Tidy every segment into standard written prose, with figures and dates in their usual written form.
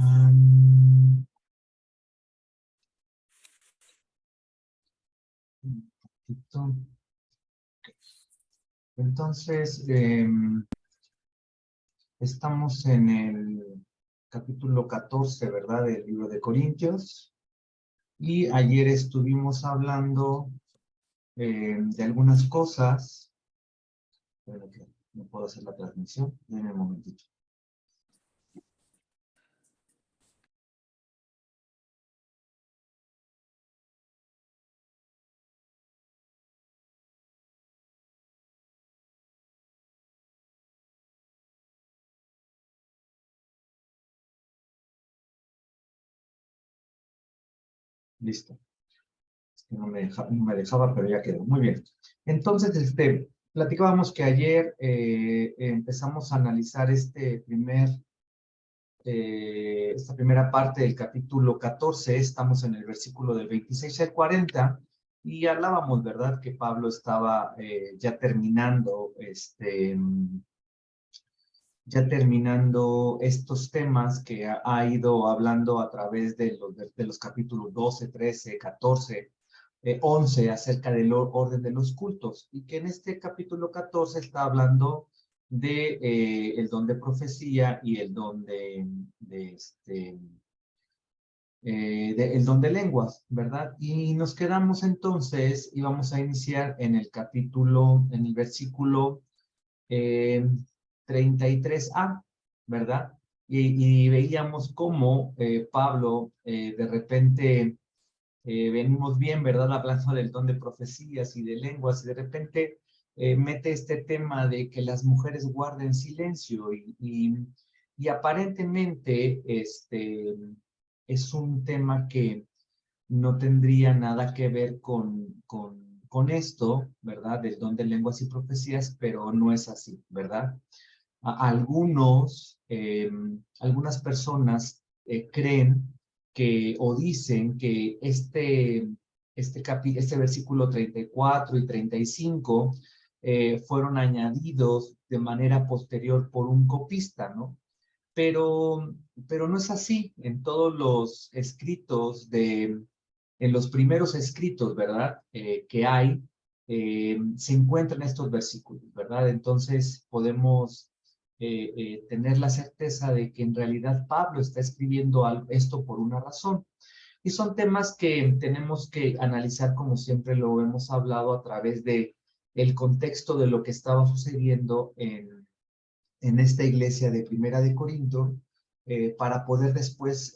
Am, un poquito. Entonces, estamos en el capítulo 14, ¿verdad? Del libro de Corintios. Y ayer estuvimos hablando de algunas cosas. Espera que no puedo hacer la transmisión. Denme un momentito. Listo. Es que no me dejaba, pero ya quedó. Muy bien. Entonces, platicábamos que ayer empezamos a analizar esta primera parte del capítulo 14. Estamos en el versículo del 26 al 40, y hablábamos, ¿verdad?, que Pablo estaba ya terminando estos temas que ha ido hablando a través de los capítulos 12, 13, 14, 11, acerca del orden de los cultos, y que en este capítulo 14 está hablando de el don de profecía y el don el don de lenguas, ¿verdad? Y nos quedamos entonces, y vamos a iniciar en el versículo eh, 33a, ¿verdad? Y veíamos cómo Pablo de repente venimos bien, ¿verdad? Hablando del don de profecías y de lenguas, y de repente mete este tema de que las mujeres guarden silencio, y aparentemente es un tema que no tendría nada que ver con esto, ¿verdad? Del don de lenguas y profecías, pero no es así, ¿verdad? Algunas personas creen que o dicen que este versículo 34 y 35 fueron añadidos de manera posterior por un copista, ¿no? Pero no es así. En todos los escritos en los primeros escritos, ¿verdad? Que hay, se encuentran estos versículos, ¿verdad? Entonces podemos tener la certeza de que en realidad Pablo está escribiendo esto por una razón. Y son temas que tenemos que analizar, como siempre lo hemos hablado, a través de el contexto de lo que estaba sucediendo en esta iglesia de Primera de Corinto, para poder después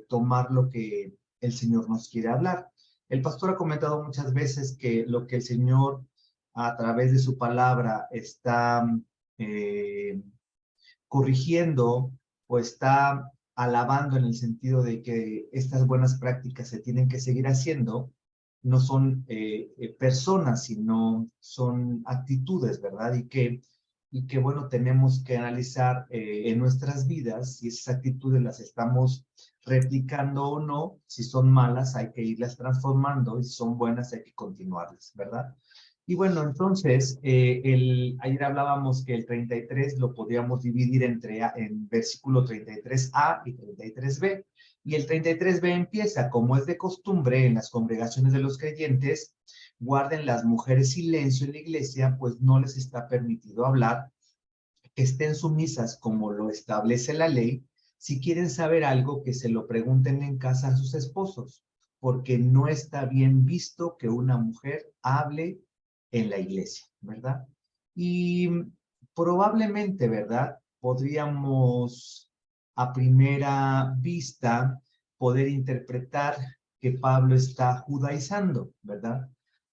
tomar lo que el Señor nos quiere hablar. El pastor ha comentado muchas veces que lo que el Señor a través de su palabra está eh, corrigiendo o está alabando, en el sentido de que estas buenas prácticas se tienen que seguir haciendo, no son personas, sino son actitudes, ¿verdad? Y que bueno, tenemos que analizar en nuestras vidas si esas actitudes las estamos replicando o no. Si son malas, hay que irlas transformando, y si son buenas, hay que continuarlas, ¿verdad? Y bueno, entonces, ayer hablábamos que el 33 lo podríamos dividir en versículo 33a y 33b. Y el 33b empieza: como es de costumbre en las congregaciones de los creyentes, guarden las mujeres silencio en la iglesia, pues no les está permitido hablar, que estén sumisas como lo establece la ley. Si quieren saber algo, que se lo pregunten en casa a sus esposos, porque no está bien visto que una mujer hable en la iglesia, ¿verdad? Y probablemente, ¿verdad?, podríamos a primera vista poder interpretar que Pablo está judaizando, ¿verdad?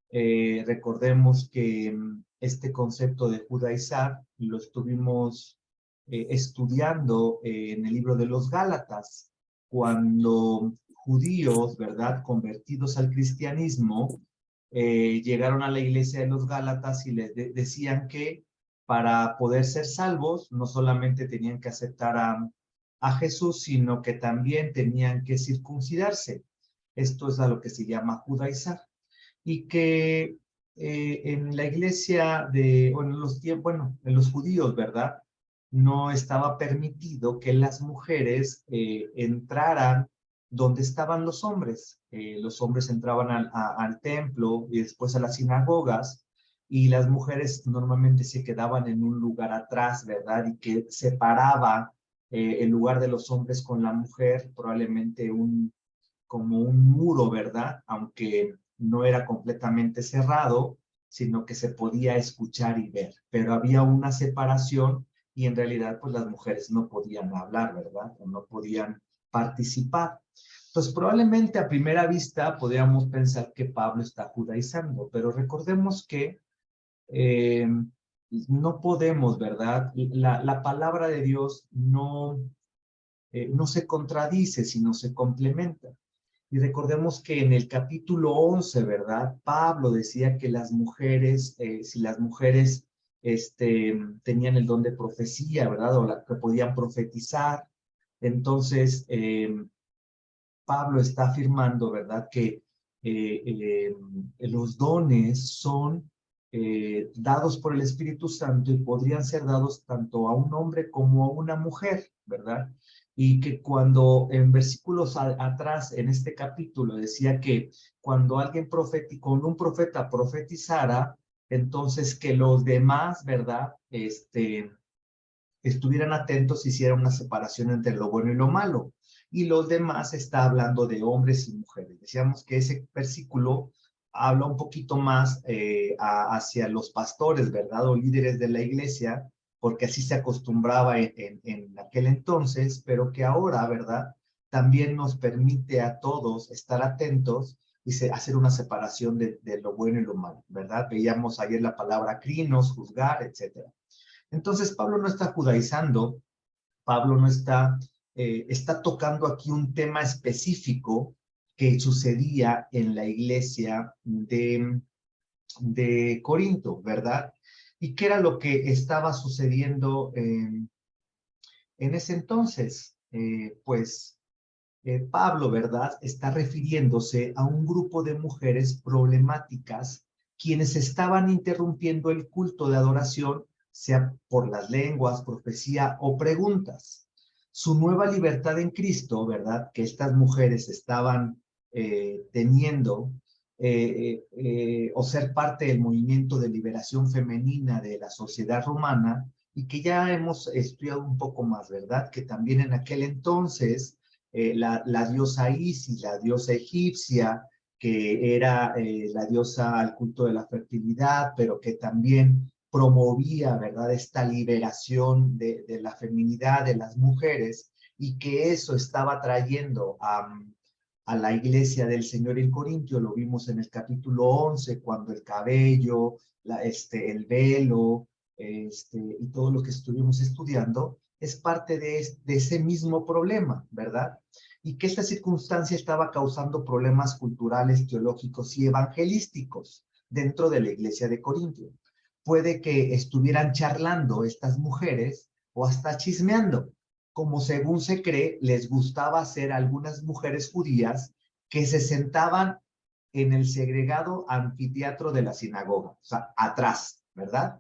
Recordemos que este concepto de judaizar lo estuvimos estudiando en el libro de los Gálatas, cuando judíos, ¿verdad?, convertidos al cristianismo, llegaron a la iglesia de los Gálatas y les decían que para poder ser salvos no solamente tenían que aceptar a Jesús, sino que también tenían que circuncidarse. Esto es a lo que se llama judaizar. Y que en la iglesia bueno, en los judíos, ¿verdad?, no estaba permitido que las mujeres entraran donde estaban los hombres. Los hombres entraban al templo y después a las sinagogas, y las mujeres normalmente se quedaban en un lugar atrás, ¿verdad? Y que separaba el lugar de los hombres con la mujer, probablemente como un muro, ¿verdad? Aunque no era completamente cerrado, sino que se podía escuchar y ver, pero había una separación y en realidad pues las mujeres no podían hablar, ¿verdad? O no podían participar. Entonces probablemente a primera vista podríamos pensar que Pablo está judaizando, pero recordemos que eh, no podemos, ¿verdad? La palabra de Dios no se contradice, sino se complementa. Y recordemos que en el capítulo 11, ¿verdad? Pablo decía que las mujeres, si las mujeres tenían el don de profecía, ¿verdad? Que podían profetizar. Entonces, Pablo está afirmando, ¿verdad? Que los dones son dados por el Espíritu Santo y podrían ser dados tanto a un hombre como a una mujer, ¿verdad? Y que cuando en versículos atrás, en este capítulo, decía que cuando alguien cuando un profeta profetizara, entonces que los demás, ¿verdad? Estuvieran atentos y hiciera una separación entre lo bueno y lo malo. Y los demás está hablando de hombres y mujeres. Decíamos que ese versículo habla un poquito más hacia los pastores, ¿verdad? O líderes de la iglesia, porque así se acostumbraba en aquel entonces, pero que ahora, ¿verdad? También nos permite a todos estar atentos y hacer una separación de lo bueno y lo malo, ¿verdad? Veíamos ayer la palabra crinos, juzgar, etcétera. Entonces, Pablo no está judaizando, Pablo no está tocando aquí un tema específico que sucedía en la iglesia de Corinto, ¿verdad? ¿Y qué era lo que estaba sucediendo en ese entonces? Pablo, ¿verdad? Está refiriéndose a un grupo de mujeres problemáticas quienes estaban interrumpiendo el culto de adoración, sea por las lenguas, profecía o preguntas. Su nueva libertad en Cristo, ¿verdad? Que estas mujeres estaban teniendo, o ser parte del movimiento de liberación femenina de la sociedad romana, y que ya hemos estudiado un poco más, ¿verdad? Que también en aquel entonces la diosa Isis, la diosa egipcia, que era la diosa al culto de la fertilidad, pero que también promovía, ¿verdad?, esta liberación de la feminidad de las mujeres, y que eso estaba trayendo a la iglesia del Señor en Corintio. Lo vimos en el capítulo 11, cuando el cabello, el velo, y todo lo que estuvimos estudiando, es parte de ese mismo problema, ¿verdad? Y que esta circunstancia estaba causando problemas culturales, teológicos y evangelísticos dentro de la iglesia de Corintio. Puede que estuvieran charlando estas mujeres o hasta chismeando, como según se cree les gustaba hacer algunas mujeres judías que se sentaban en el segregado anfiteatro de la sinagoga, o sea, atrás, ¿verdad?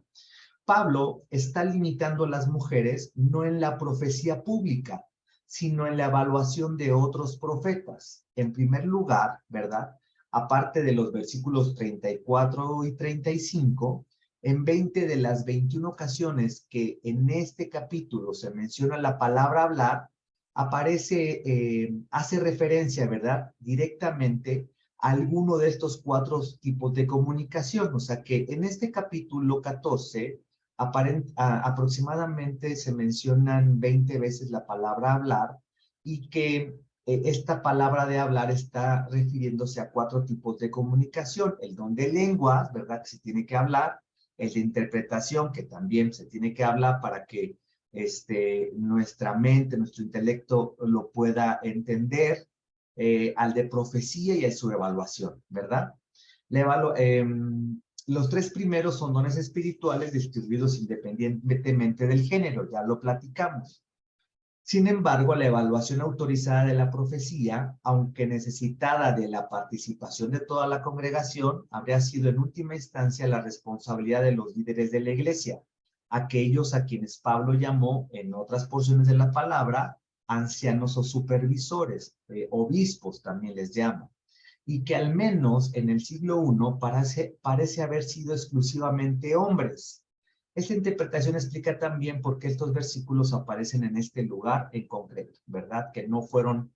Pablo está limitando a las mujeres no en la profecía pública, sino en la evaluación de otros profetas. En primer lugar, ¿verdad? Aparte de los versículos 34 y 35, en 20 de las 21 ocasiones que en este capítulo se menciona la palabra hablar, hace referencia, ¿verdad? Directamente a alguno de estos cuatro tipos de comunicación. O sea que en este capítulo 14, aproximadamente se mencionan 20 veces la palabra hablar, y que esta palabra de hablar está refiriéndose a cuatro tipos de comunicación: el don de lenguas, ¿verdad? Que se tiene que hablar; el de interpretación, que también se tiene que hablar para que nuestra mente, nuestro intelecto lo pueda entender; al de profecía y a su evaluación, ¿verdad? La evalu Los tres primeros son dones espirituales distribuidos independientemente del género, ya lo platicamos. Sin embargo, la evaluación autorizada de la profecía, aunque necesitada de la participación de toda la congregación, habría sido en última instancia la responsabilidad de los líderes de la iglesia. aquellos a quienes Pablo llamó en otras porciones de la palabra ancianos o supervisores, obispos también les llama, y que al menos en el siglo I parece haber sido exclusivamente hombres. Esta interpretación explica también por qué estos versículos aparecen en este lugar en concreto, ¿verdad? Que no fueron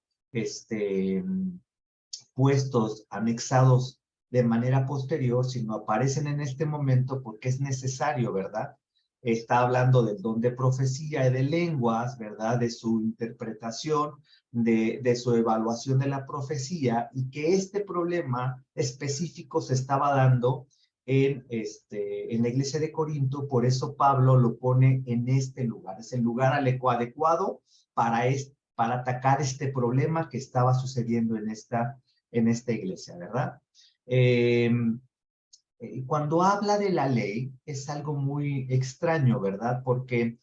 puestos, anexados de manera posterior, sino aparecen en este momento porque es necesario, ¿verdad? Está hablando del don de profecía y de lenguas, ¿verdad? De su interpretación, de su evaluación de la profecía, y que este problema específico se estaba dando en la iglesia de Corinto. Por eso Pablo lo pone en este lugar. Es el lugar adecuado para atacar este problema que estaba sucediendo en esta iglesia, ¿verdad? Cuando habla de la ley es algo muy extraño, ¿verdad? Porque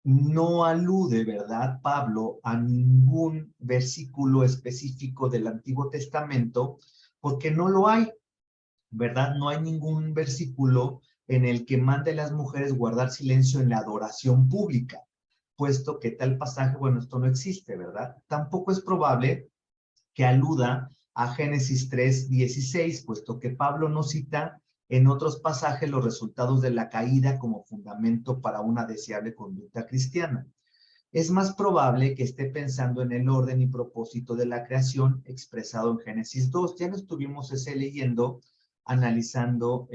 no alude, ¿verdad, Pablo, a ningún versículo específico del Antiguo Testamento, porque no lo hay, ¿verdad? No hay ningún versículo en el que mande a las mujeres guardar silencio en la adoración pública, puesto que tal pasaje, bueno, esto no existe, ¿verdad? Tampoco es probable que aluda a Génesis 3:16, puesto que Pablo no cita en otros pasajes los resultados de la caída como fundamento para una deseable conducta cristiana. Es más probable que esté pensando en el orden y propósito de la creación expresado en Génesis 2. Ya lo estuvimos leyendo, analizando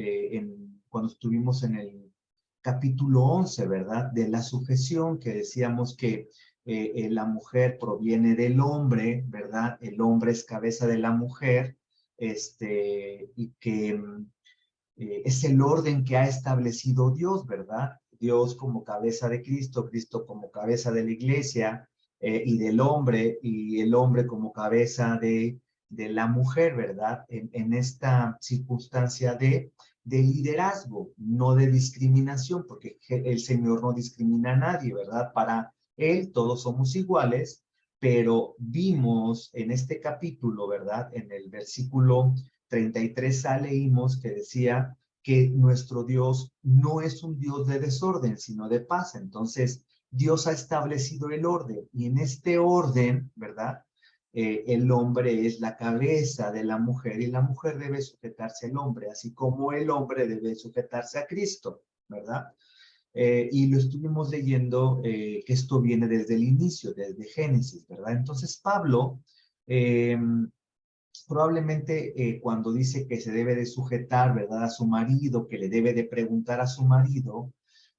cuando estuvimos en el capítulo 11, ¿verdad? De la sujeción, que decíamos que la mujer proviene del hombre, ¿verdad? El hombre es cabeza de la mujer, y que es el orden que ha establecido Dios, ¿verdad? Dios como cabeza de Cristo, Cristo como cabeza de la iglesia y del hombre, y el hombre como cabeza de la mujer, ¿verdad? En esta circunstancia de liderazgo, no de discriminación, porque el Señor no discrimina a nadie, ¿verdad? Para Él todos somos iguales, pero vimos en este capítulo, ¿verdad? En el versículo 33a leímos que decía que nuestro Dios no es un Dios de desorden, sino de paz. Entonces, Dios ha establecido el orden, y en este orden, ¿verdad? El hombre es la cabeza de la mujer, y la mujer debe sujetarse al hombre, así como el hombre debe sujetarse a Cristo, ¿verdad? Y lo estuvimos leyendo, que esto viene desde el inicio, desde Génesis, ¿verdad? Entonces Pablo, probablemente cuando dice que se debe de sujetar, ¿verdad?, a su marido, que le debe de preguntar a su marido,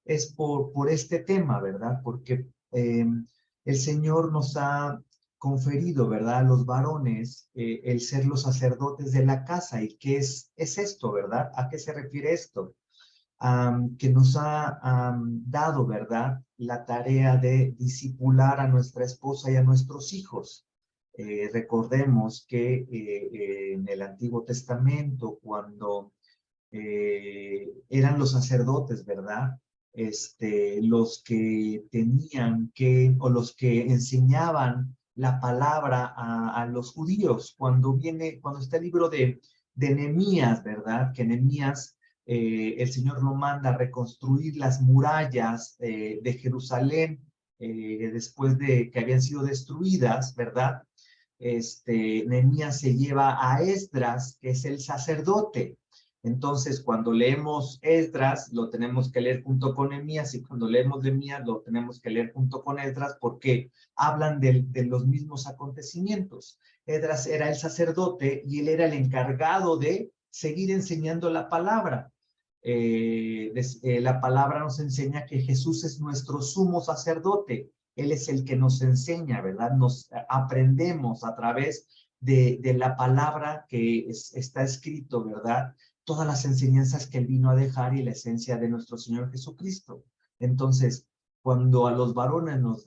es por este tema, ¿verdad? Porque el Señor nos ha conferido, ¿verdad?, a los varones el ser los sacerdotes de la casa. ¿Y qué es esto, verdad? ¿A qué se refiere esto? Que nos ha dado, ¿verdad?, la tarea de discipular a nuestra esposa y a nuestros hijos. Recordemos que en el Antiguo Testamento, cuando eran los sacerdotes, ¿verdad? Los que tenían que, o los que enseñaban la palabra a los judíos. Cuando está el libro de Nehemías, ¿verdad? Que Nehemías, el Señor lo manda a reconstruir las murallas de Jerusalén después de que habían sido destruidas, ¿verdad? Nehemías se lleva a Esdras, que es el sacerdote. Entonces, cuando leemos Esdras, lo tenemos que leer junto con Nehemías, y cuando leemos Nehemías, lo tenemos que leer junto con Esdras, porque hablan de los mismos acontecimientos. Esdras era el sacerdote y él era el encargado de seguir enseñando la palabra. La palabra nos enseña que Jesús es nuestro sumo sacerdote. Él es el que nos enseña, ¿verdad? Nos aprendemos a través de la palabra que está escrito, ¿verdad? Todas las enseñanzas que Él vino a dejar y la esencia de nuestro Señor Jesucristo. Entonces, cuando a los varones nos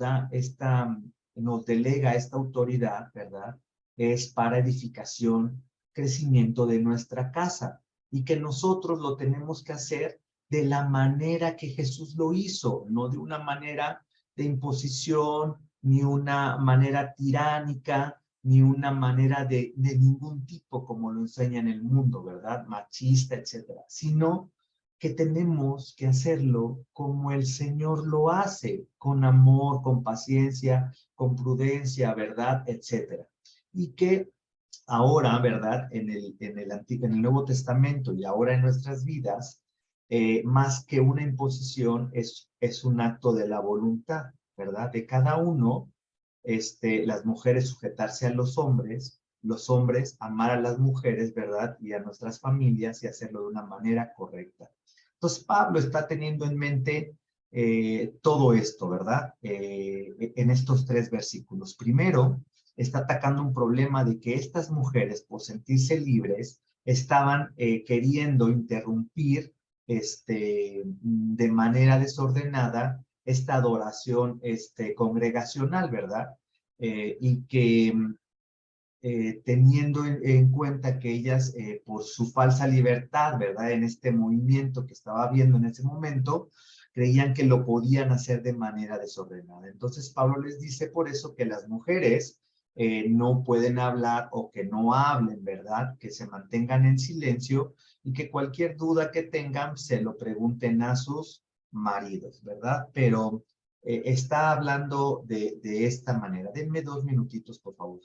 delega esta autoridad, ¿verdad? Es para edificación, crecimiento de nuestra casa, y que nosotros lo tenemos que hacer de la manera que Jesús lo hizo, no de una manera de imposición, ni una manera tiránica, ni una manera de ningún tipo como lo enseña en el mundo, ¿verdad? Machista, etcétera, sino que tenemos que hacerlo como el Señor lo hace, con amor, con paciencia, con prudencia, ¿verdad? Etcétera. Y que ahora, ¿verdad? En el Nuevo Testamento y ahora en nuestras vidas, más que una imposición, es un acto de la voluntad, ¿verdad? De cada uno, las mujeres sujetarse a los hombres amar a las mujeres, ¿verdad? Y a nuestras familias y hacerlo de una manera correcta. Entonces, Pablo está teniendo en mente todo esto, ¿verdad? En estos 3 versículos. Primero, está atacando un problema de que estas mujeres, por sentirse libres, estaban queriendo interrumpir de manera desordenada esta adoración congregacional, ¿verdad? Y que teniendo en cuenta que ellas, por su falsa libertad, ¿verdad? En este movimiento que estaba habiendo en ese momento, creían que lo podían hacer de manera desordenada. Entonces Pablo les dice por eso que las mujeres no pueden hablar o que no hablen, ¿verdad? Que se mantengan en silencio y que cualquier duda que tengan se lo pregunten a sus maridos, ¿verdad? Pero está hablando de esta manera. Denme 2 minutitos, por favor.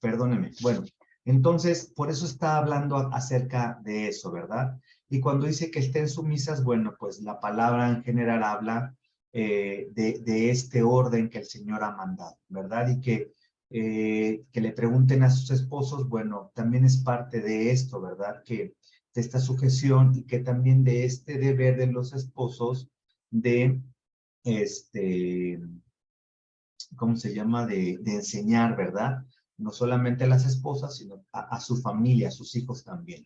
Perdóneme. Bueno, entonces, por eso está hablando acerca de eso, ¿verdad? Y cuando dice que estén sumisas, bueno, pues la palabra en general habla de este orden que el Señor ha mandado, ¿verdad? Y que le pregunten a sus esposos, bueno, también es parte de esto, ¿verdad? Que de esta sujeción y que también de este deber de los esposos de, este, ¿cómo se llama? De enseñar, ¿verdad? No solamente a las esposas, sino a su familia, a sus hijos también.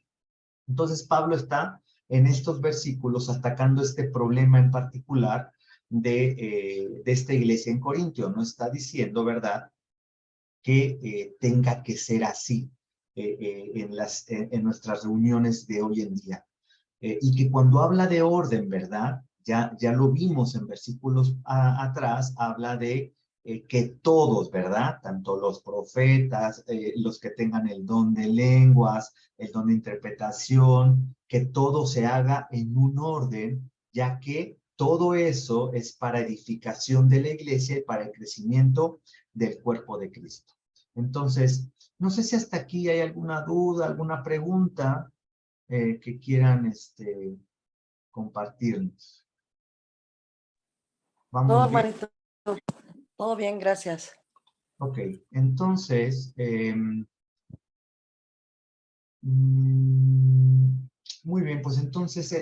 Entonces Pablo está en estos versículos atacando este problema en particular de esta iglesia en Corintio. No está diciendo, ¿verdad?, que tenga que ser así en nuestras reuniones de hoy en día. Y que cuando habla de orden, ¿verdad? Ya lo vimos en versículos atrás, habla de que todos, ¿verdad? Tanto los profetas, los que tengan el don de lenguas, el don de interpretación, que todo se haga en un orden, ya que todo eso es para edificación de la iglesia y para el crecimiento del cuerpo de Cristo. Entonces, no sé si hasta aquí hay alguna duda, alguna pregunta que quieran compartirnos. No, ¿Vamos bien? hermanito, todo bien, gracias. Ok, entonces, muy bien, pues entonces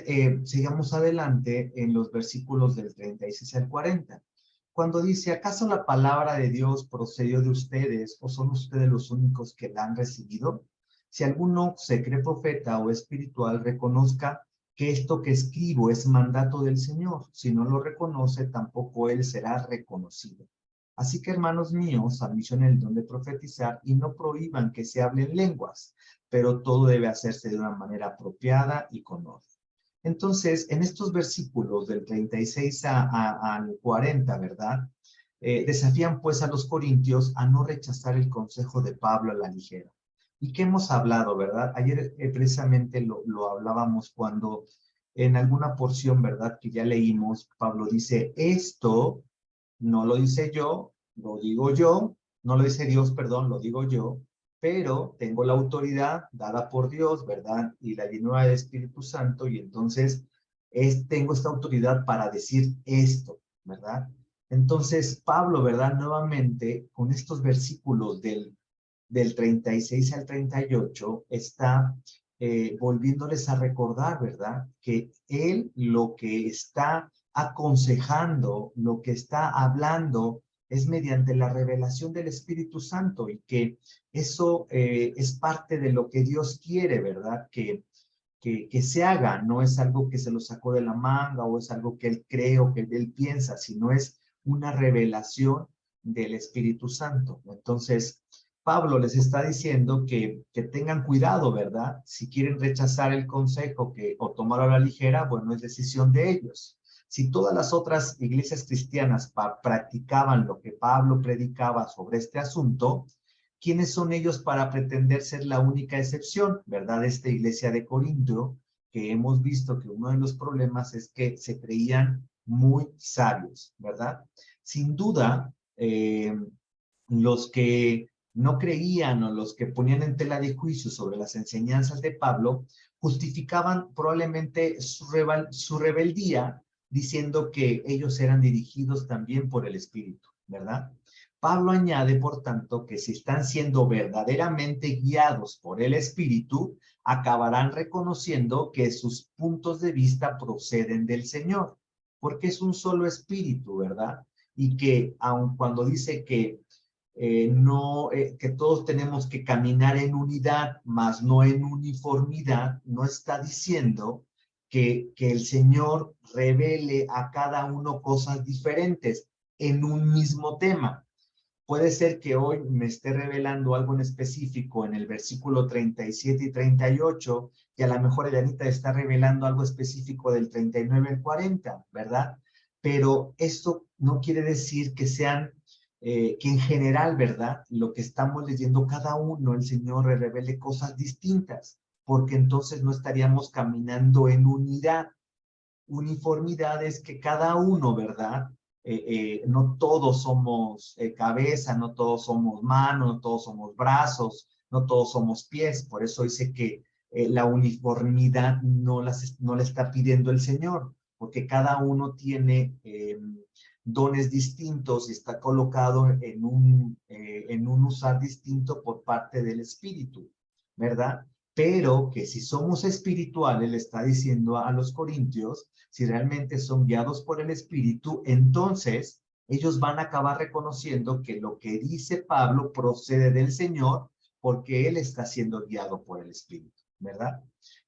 sigamos adelante en los versículos del 36 al 40. Cuando dice, ¿acaso la palabra de Dios procedió de ustedes o son ustedes los únicos que la han recibido? Si alguno se cree profeta o espiritual, reconozca que esto que escribo es mandato del Señor. Si no lo reconoce, tampoco él será reconocido. Así que, hermanos míos, admisión el don de profetizar y no prohíban que se hablen lenguas, pero todo debe hacerse de una manera apropiada y con orden. Entonces, en estos versículos del 36 al 40, ¿verdad? Desafían pues a los corintios a no rechazar el consejo de Pablo a la ligera. ¿Y qué hemos hablado, verdad? Ayer precisamente lo hablábamos cuando en alguna porción, ¿verdad? Que ya leímos, Pablo dice, esto no lo dice yo, lo digo yo, no lo dice Dios, perdón, lo digo yo, pero tengo la autoridad dada por Dios, ¿verdad? Y la llenura del Espíritu Santo, y entonces tengo esta autoridad para decir esto, ¿verdad? Entonces, Pablo, ¿verdad? Nuevamente, con estos versículos del 36 al 38, está volviéndoles a recordar, ¿verdad? Que él lo que está aconsejando, lo que está hablando, es mediante la revelación del Espíritu Santo y que eso es parte de lo que Dios quiere, ¿verdad? Que se haga, no es algo que se lo sacó de la manga o es algo que él cree o que él piensa, sino es una revelación del Espíritu Santo. Entonces, Pablo les está diciendo que tengan cuidado, ¿verdad? Si quieren rechazar el consejo o tomarlo a la ligera, bueno, es decisión de ellos. Si todas las otras iglesias cristianas practicaban lo que Pablo predicaba sobre este asunto, ¿quiénes son ellos para pretender ser la única excepción, verdad? Esta iglesia de Corinto, que hemos visto que uno de los problemas es que se creían muy sabios, ¿verdad? Sin duda, los que no creían o los que ponían en tela de juicio sobre las enseñanzas de Pablo, justificaban probablemente su rebeldía diciendo que ellos eran dirigidos también por el Espíritu, ¿verdad? Pablo añade, por tanto, que si están siendo verdaderamente guiados por el Espíritu, acabarán reconociendo que sus puntos de vista proceden del Señor, porque es un solo Espíritu, ¿verdad? Y que aun cuando dice que que todos tenemos que caminar en unidad, mas no en uniformidad, no está diciendo que el Señor revele a cada uno cosas diferentes en un mismo tema. Puede ser que hoy me esté revelando algo en específico en el versículo 37 y 38, y a lo mejor Elianita está revelando algo específico del 39 al 40, ¿verdad? Pero esto no quiere decir que sean, que en general, ¿verdad? Lo que estamos leyendo cada uno, el Señor revele cosas distintas, porque entonces no estaríamos caminando en unidad. Uniformidad es que cada uno, ¿verdad? No todos somos cabeza, no todos somos manos, no todos somos brazos, no todos somos pies. Por eso dice que la uniformidad no la está pidiendo el Señor, porque cada uno tiene dones distintos y está colocado en un usar distinto por parte del Espíritu, ¿verdad? Pero que si somos espirituales, le está diciendo a los corintios, si realmente son guiados por el Espíritu, entonces ellos van a acabar reconociendo que lo que dice Pablo procede del Señor porque él está siendo guiado por el Espíritu, ¿verdad?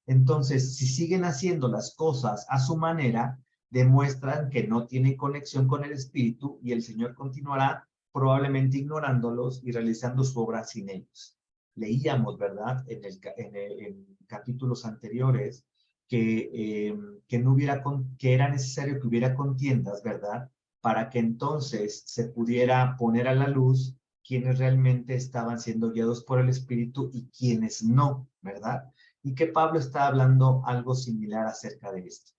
Entonces, si siguen haciendo las cosas a su manera, demuestran que no tienen conexión con el Espíritu y el Señor continuará probablemente ignorándolos y realizando su obra sin ellos. Leíamos, ¿verdad? En capítulos anteriores que era necesario que hubiera contiendas, ¿verdad? Para que entonces se pudiera poner a la luz quienes realmente estaban siendo guiados por el Espíritu y quienes no, ¿verdad? Y que Pablo está hablando algo similar acerca de esto.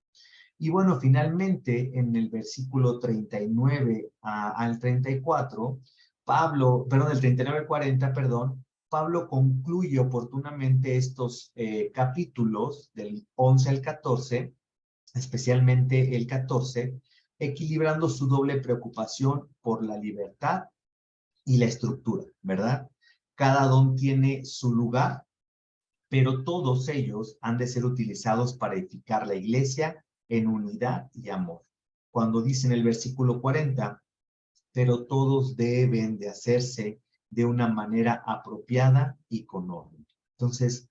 Y bueno, finalmente en el versículo 39 al 34, del 39 al 40, perdón, Pablo concluye oportunamente estos capítulos del 11 al 14, especialmente el 14, equilibrando su doble preocupación por la libertad y la estructura, ¿verdad? Cada don tiene su lugar, pero todos ellos han de ser utilizados para edificar la iglesia en unidad y amor. Cuando dice en el versículo 40, pero todos deben de hacerse de una manera apropiada y con orden. Entonces,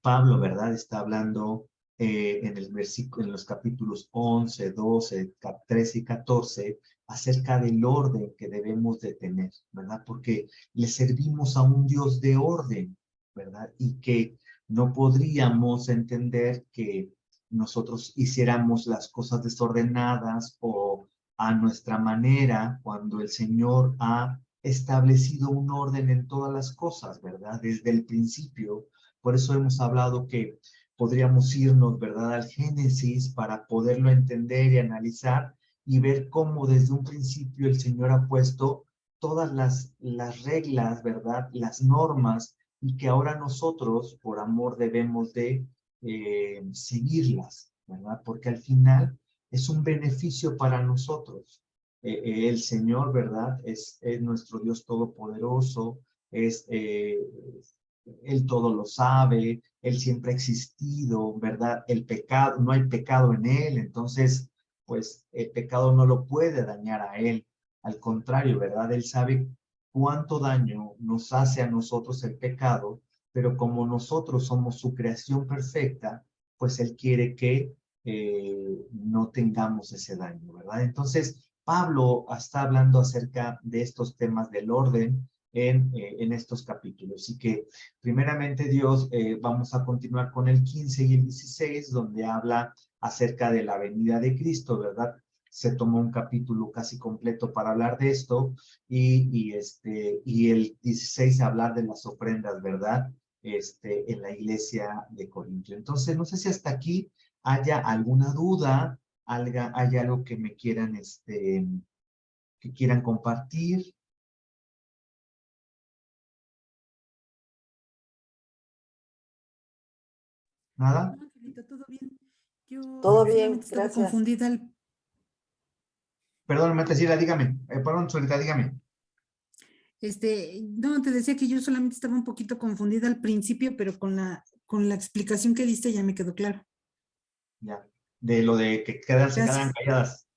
Pablo, ¿verdad? Está hablando en los capítulos 11, 12, 13 y 14 acerca del orden que debemos de tener, ¿verdad? Porque le servimos a un Dios de orden, ¿verdad? Y que no podríamos entender que nosotros hiciéramos las cosas desordenadas o a nuestra manera cuando el Señor ha establecido un orden en todas las cosas, ¿verdad? Desde el principio. Por eso hemos hablado que podríamos irnos, ¿verdad?, al Génesis para poderlo entender y analizar y ver cómo desde un principio el Señor ha puesto todas las reglas, ¿verdad?, las normas, y que ahora nosotros, por amor, debemos de seguirlas, ¿verdad? Porque al final es un beneficio para nosotros. El Señor, ¿verdad?, es nuestro Dios todopoderoso. Él todo lo sabe, Él siempre ha existido, ¿verdad? El pecado, no hay pecado en Él, entonces, pues el pecado no lo puede dañar a Él. Al contrario, ¿verdad? Él sabe cuánto daño nos hace a nosotros el pecado, pero como nosotros somos su creación perfecta, pues Él quiere que no tengamos ese daño, ¿verdad? Entonces, Pablo está hablando acerca de estos temas del orden en estos capítulos. Así que, primeramente, Dios, vamos a continuar con el 15 y el 16, donde habla acerca de la venida de Cristo, ¿verdad? Se tomó un capítulo casi completo para hablar de esto, y el 16 hablar de las ofrendas, ¿verdad? En la iglesia de Corinto. Entonces, no sé si hasta aquí haya alguna duda, haya algo que me quieran, que quieran compartir. ¿Nada? No, Angelito, todo bien. Yo Todo bien, solamente estaba gracias. confundida Perdón, Cecilia, dígame. Perdón, Solita, dígame. no, te decía que yo solamente estaba un poquito confundida al principio, pero con la explicación que diste ya me quedó claro. Ya. De lo de que se quedaran Gracias. calladas.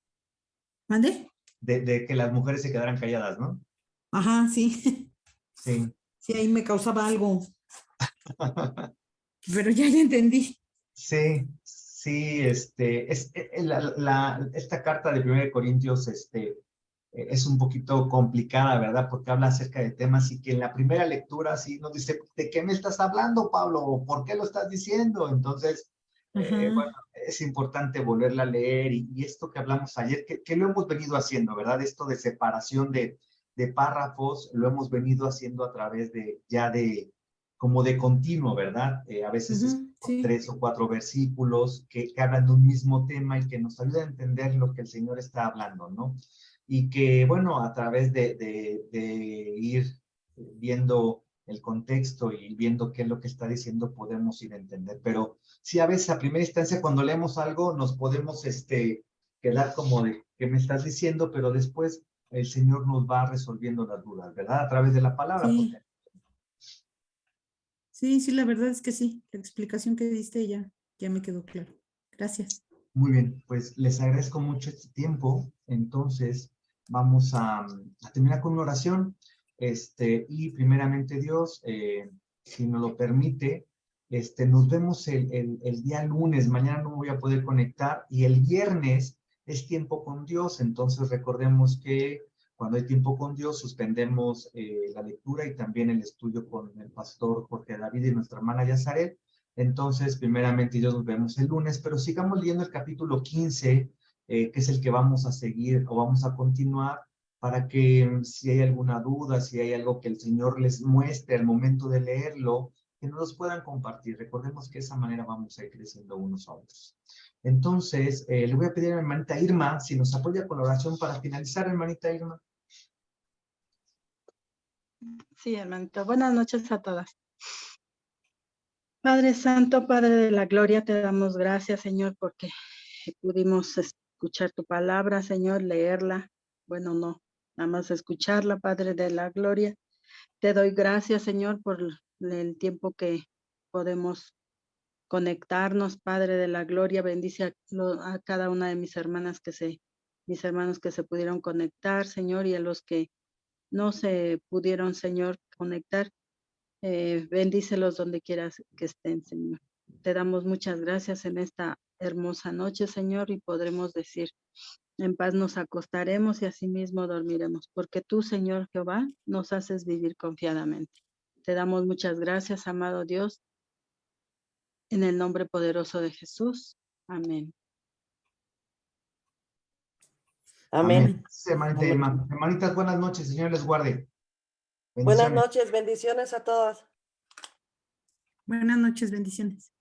¿Mande? De que las mujeres se quedaran calladas, ¿no? Ajá, sí. Sí. Sí, ahí me causaba algo, pero ya entendí. Sí, sí, esta carta de 1 Corintios, es un poquito complicada, ¿verdad? Porque habla acerca de temas y que en la primera lectura sí nos dice, ¿de qué me estás hablando, Pablo? ¿Por qué lo estás diciendo? Entonces, bueno, Ajá. es importante volverla a leer y esto que hablamos ayer, que lo hemos venido haciendo, ¿verdad? Esto de separación de párrafos, lo hemos venido haciendo a través como de continuo, ¿verdad? A veces es Ujú, sí. 3 o 4 versículos que hablan de un mismo tema y que nos ayuda a entender lo que el Señor está hablando, ¿no? Y que, bueno, a través de ir viendo el contexto y viendo qué es lo que está diciendo, podemos ir a entender. Pero sí, a veces a primera instancia, cuando leemos algo, nos podemos quedar como de, ¿qué me estás diciendo? Pero después el Señor nos va resolviendo las dudas, ¿verdad? A través de la palabra, porque Sí, sí, la verdad es que sí. La explicación que diste ya me quedó claro. Gracias. muy bien, pues les agradezco mucho este tiempo. Entonces, vamos a terminar con una oración. Y primeramente Dios, si nos lo permite, nos vemos el día lunes. Mañana no me voy a poder conectar y el viernes es tiempo con Dios. Entonces, recordemos que cuando hay tiempo con Dios, suspendemos la lectura y también el estudio con el pastor Jorge David y nuestra hermana Yazaret. Entonces, primeramente, Dios, nos vemos el lunes, pero sigamos leyendo el capítulo 15, que es el que vamos a seguir o vamos a continuar, para que si hay alguna duda, si hay algo que el Señor les muestre al momento de leerlo, que nos los puedan compartir. Recordemos que de esa manera vamos a ir creciendo unos a otros. Entonces, le voy a pedir a mi hermanita Irma si nos apoya con la oración para finalizar, hermanita Irma. Sí, hermanito. Buenas noches a todas. Padre Santo, Padre de la Gloria, te damos gracias, Señor, porque pudimos escuchar tu palabra, Señor, leerla. Bueno, no, nada más escucharla, Padre de la Gloria. Te doy gracias, Señor, por el tiempo que podemos conectarnos, Padre de la Gloria. Bendice a cada una de mis hermanos que se pudieron conectar, Señor, y a los que no se pudieron, Señor, conectar. Bendícelos donde quieras que estén, Señor. Te damos muchas gracias en esta hermosa noche, Señor, y podremos decir, en paz nos acostaremos y asimismo dormiremos, porque tú, Señor Jehová, nos haces vivir confiadamente. Te damos muchas gracias, amado Dios, en el nombre poderoso de Jesús. Amén. Amén. Amén. Sí, hermanita Amén. Irma. Hermanitas, buenas noches. Señor les guarde. Buenas Bendiciones. noches, bendiciones a todas. Buenas noches, bendiciones.